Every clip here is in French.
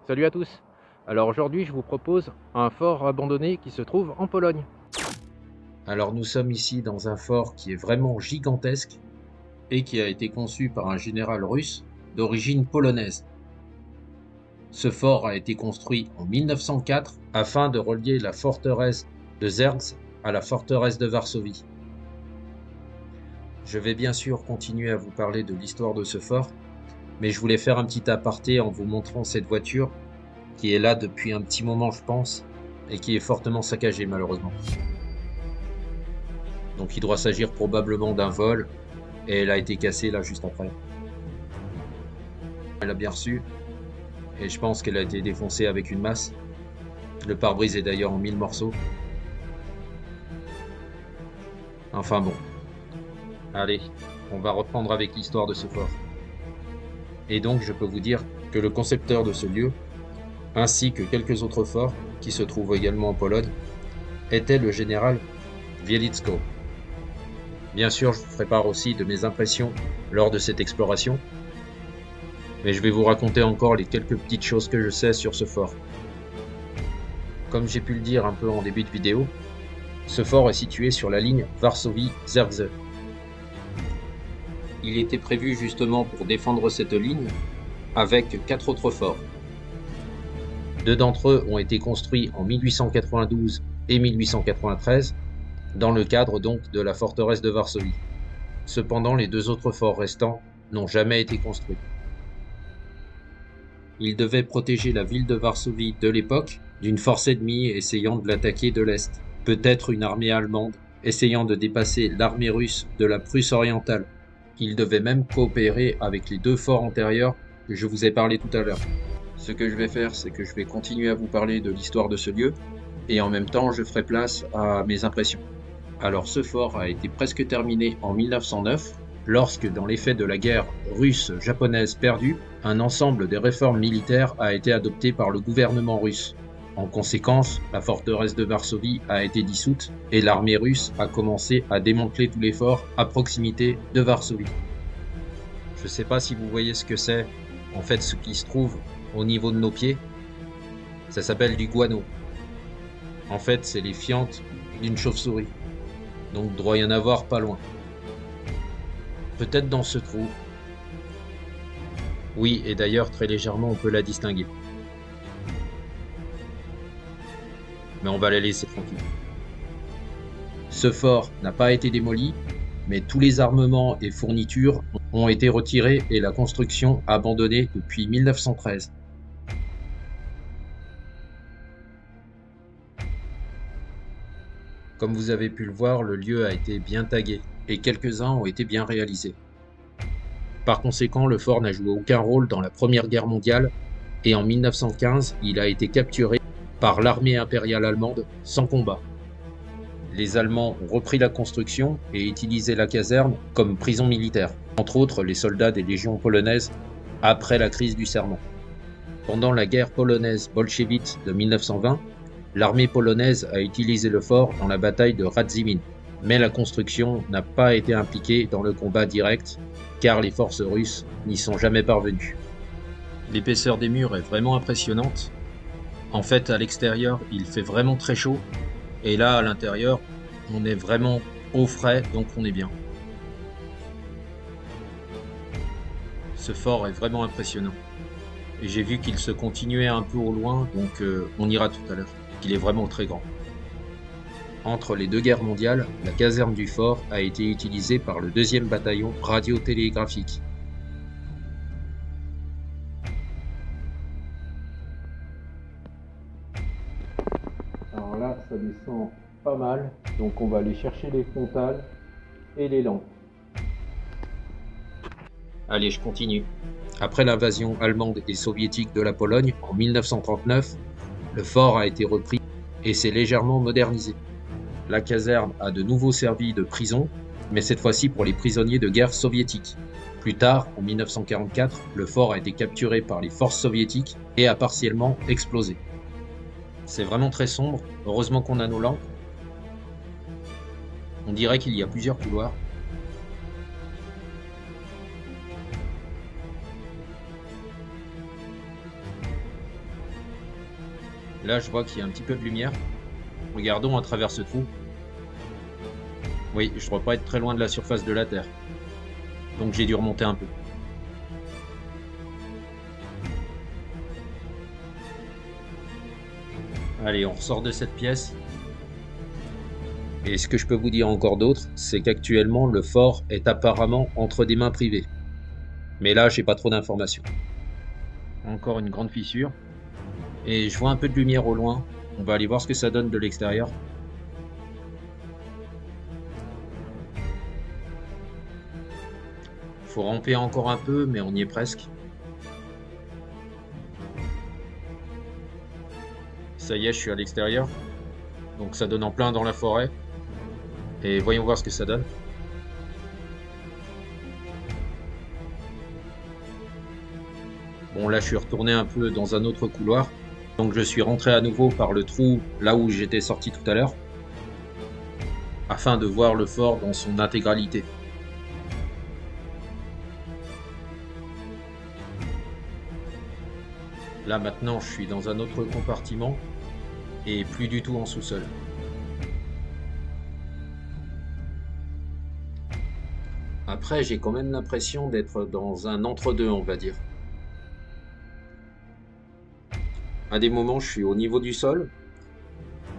Salut à tous. Alors aujourd'hui je vous propose un fort abandonné qui se trouve en Pologne. Alors nous sommes ici dans un fort qui est vraiment gigantesque et qui a été conçu par un général russe d'origine polonaise. Ce fort a été construit en 1904 afin de relier la forteresse de Zerbst à la forteresse de Varsovie. Je vais bien sûr continuer à vous parler de l'histoire de ce fort, mais je voulais faire un petit aparté en vous montrant cette voiture qui est là depuis un petit moment je pense et qui est fortement saccagée malheureusement. Donc il doit s'agir probablement d'un vol et elle a été cassée là juste après. Elle a bien reçu et je pense qu'elle a été défoncée avec une masse. Le pare-brise est d'ailleurs en 1000 morceaux. Enfin bon. Allez, on va reprendre avec l'histoire de ce fort. Et donc je peux vous dire que le concepteur de ce lieu, ainsi que quelques autres forts qui se trouvent également en Pologne, était le général Wielicko. Bien sûr, je vous ferai part aussi de mes impressions lors de cette exploration, mais je vais vous raconter encore les quelques petites choses que je sais sur ce fort. Comme j'ai pu le dire un peu en début de vidéo, ce fort est situé sur la ligne Varsovie-Zerbst. Il était prévu justement pour défendre cette ligne avec 4 autres forts. 2 d'entre eux ont été construits en 1892 et 1893, dans le cadre donc de la forteresse de Varsovie. Cependant, les 2 autres forts restants n'ont jamais été construits. Ils devaient protéger la ville de Varsovie de l'époque d'une force ennemie essayant de l'attaquer de l'Est, peut-être une armée allemande essayant de dépasser l'armée russe de la Prusse orientale. Ils devaient même coopérer avec les 2 forts antérieurs que je vous ai parlé tout à l'heure. Ce que je vais faire, c'est que je vais continuer à vous parler de l'histoire de ce lieu, et en même temps je ferai place à mes impressions. Alors ce fort a été presque terminé en 1909, lorsque dans les faits de la guerre russe-japonaise perdue, un ensemble de réformes militaires a été adopté par le gouvernement russe. En conséquence, la forteresse de Varsovie a été dissoute et l'armée russe a commencé à démanteler tous les forts à proximité de Varsovie. Je ne sais pas si vous voyez ce que c'est, en fait ce qui se trouve au niveau de nos pieds, ça s'appelle du guano. En fait, c'est les fientes d'une chauve-souris. Donc, il doit y en avoir pas loin. Peut-être dans ce trou. Oui, et d'ailleurs, très légèrement, on peut la distinguer. Mais on va la laisser tranquille. Ce fort n'a pas été démoli, mais tous les armements et fournitures ont été retirés et la construction abandonnée depuis 1913. Comme vous avez pu le voir, le lieu a été bien tagué et quelques-uns ont été bien réalisés. Par conséquent, le fort n'a joué aucun rôle dans la Première Guerre mondiale et en 1915, il a été capturé par l'armée impériale allemande sans combat. Les Allemands ont repris la construction et utilisé la caserne comme prison militaire, entre autres les soldats des légions polonaises après la crise du Serment. Pendant la guerre polonaise bolchévique de 1920, l'armée polonaise a utilisé le fort dans la bataille de Radzymin, mais la construction n'a pas été impliquée dans le combat direct, car les forces russes n'y sont jamais parvenues. L'épaisseur des murs est vraiment impressionnante. En fait, à l'extérieur, il fait vraiment très chaud, et là, à l'intérieur, on est vraiment au frais, donc on est bien. Ce fort est vraiment impressionnant. Et j'ai vu qu'il se continuait un peu au loin, donc on ira tout à l'heure. Il est vraiment très grand. Entre les 2 guerres mondiales, la caserne du fort a été utilisée par le 2e bataillon radiotélégraphique. Alors là ça descend pas mal, donc on va aller chercher les frontales et les lampes. Allez, je continue. Après l'invasion allemande et soviétique de la Pologne en 1939, le fort a été repris et s'est légèrement modernisé. La caserne a de nouveau servi de prison, mais cette fois-ci pour les prisonniers de guerre soviétiques. Plus tard, en 1944, le fort a été capturé par les forces soviétiques et a partiellement explosé. C'est vraiment très sombre, heureusement qu'on a nos lampes. On dirait qu'il y a plusieurs couloirs. Là, je vois qu'il y a un petit peu de lumière. Regardons à travers ce trou. Oui, je ne dois pas être très loin de la surface de la Terre. Donc j'ai dû remonter un peu. Allez, on ressort de cette pièce. Et ce que je peux vous dire encore d'autre, c'est qu'actuellement, le fort est apparemment entre des mains privées. Mais là, j'ai pas trop d'informations. Encore une grande fissure. Et je vois un peu de lumière au loin. On va aller voir ce que ça donne de l'extérieur. Faut ramper encore un peu, mais on y est presque. Ça y est, je suis à l'extérieur. Donc ça donne en plein dans la forêt. Et voyons voir ce que ça donne. Bon, là, je suis retourné un peu dans un autre couloir. Donc je suis rentré à nouveau par le trou là où j'étais sorti tout à l'heure. Afin de voir le fort dans son intégralité. Là maintenant, je suis dans un autre compartiment et plus du tout en sous-sol. Après, j'ai quand même l'impression d'être dans un entre-deux, on va dire. À des moments, je suis au niveau du sol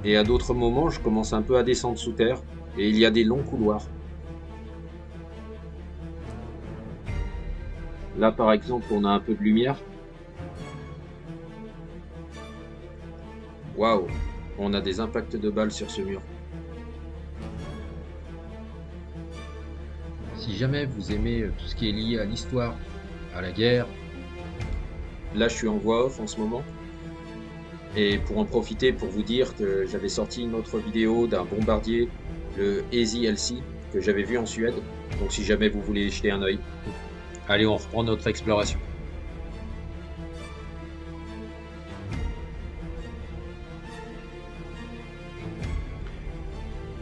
et à d'autres moments, je commence un peu à descendre sous terre et il y a des longs couloirs. Là, par exemple, on a un peu de lumière. Waouh, on a des impacts de balles sur ce mur. Si jamais vous aimez tout ce qui est lié à l'histoire, à la guerre, là je suis en voix off en ce moment. Et pour en profiter pour vous dire que j'avais sorti une autre vidéo d'un bombardier, le Easy LC, que j'avais vu en Suède. Donc si jamais vous voulez jeter un œil. Allez, on reprend notre exploration.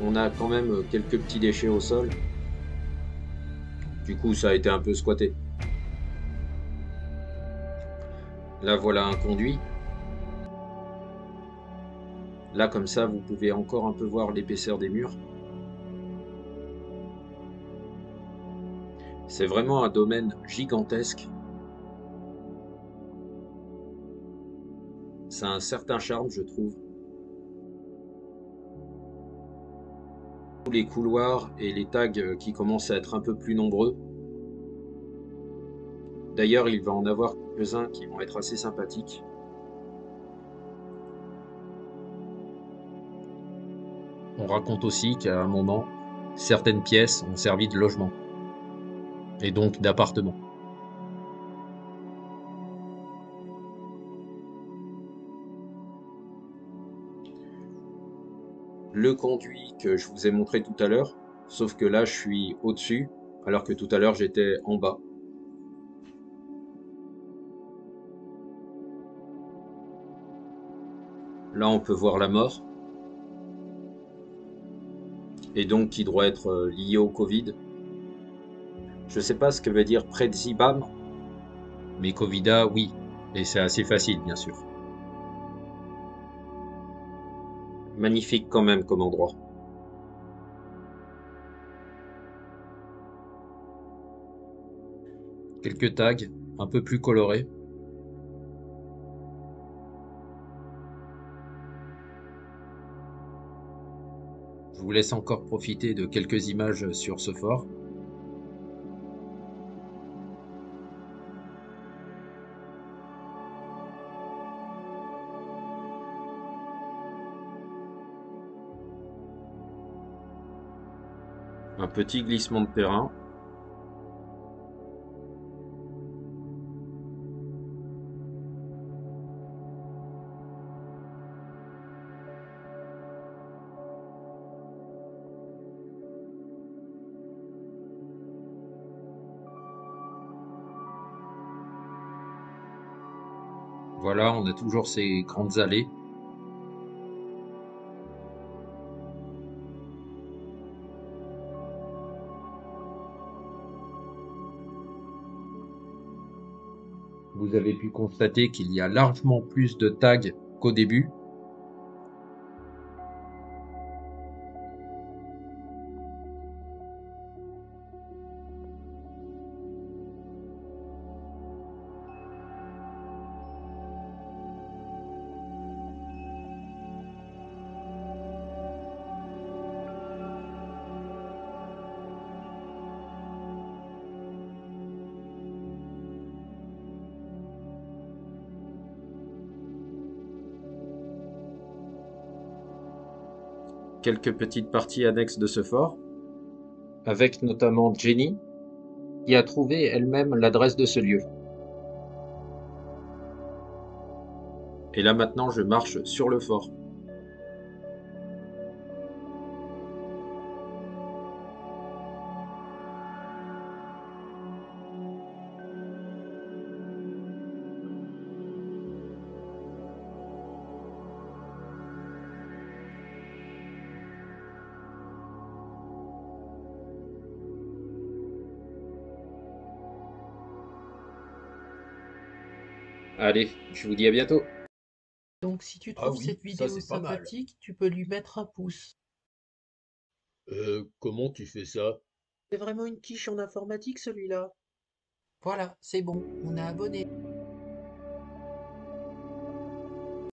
On a quand même quelques petits déchets au sol. Du coup, ça a été un peu squatté. Là, voilà un conduit. Là, comme ça, vous pouvez encore un peu voir l'épaisseur des murs. C'est vraiment un domaine gigantesque. Ça a un certain charme, je trouve. Tous les couloirs et les tags qui commencent à être un peu plus nombreux. D'ailleurs, il va en avoir quelques-uns qui vont être assez sympathiques. On raconte aussi qu'à un moment, certaines pièces ont servi de logement, et donc d'appartement. Le conduit que je vous ai montré tout à l'heure, sauf que là je suis au-dessus, alors que tout à l'heure j'étais en bas. Là on peut voir la mort, et donc qui doit être liée au Covid. Je sais pas ce que veut dire Predzibam, mais Covida oui, et c'est assez facile bien sûr. Magnifique quand même comme endroit. Quelques tags un peu plus colorés. Je vous laisse encore profiter de quelques images sur ce fort. Un petit glissement de terrain. Voilà, on a toujours ces grandes allées. Vous avez pu constater qu'il y a largement plus de tags qu'au début, quelques petites parties annexes de ce fort, avec notamment Jenny, qui a trouvé elle-même l'adresse de ce lieu. Et là maintenant, je marche sur le fort. Allez, je vous dis à bientôt. Donc si tu Ah trouves oui, cette ça vidéo c'est pas mal. sympathique, tu peux lui mettre un pouce. Comment tu fais ça? C'est vraiment une quiche en informatique celui-là. Voilà, c'est bon, on est abonné.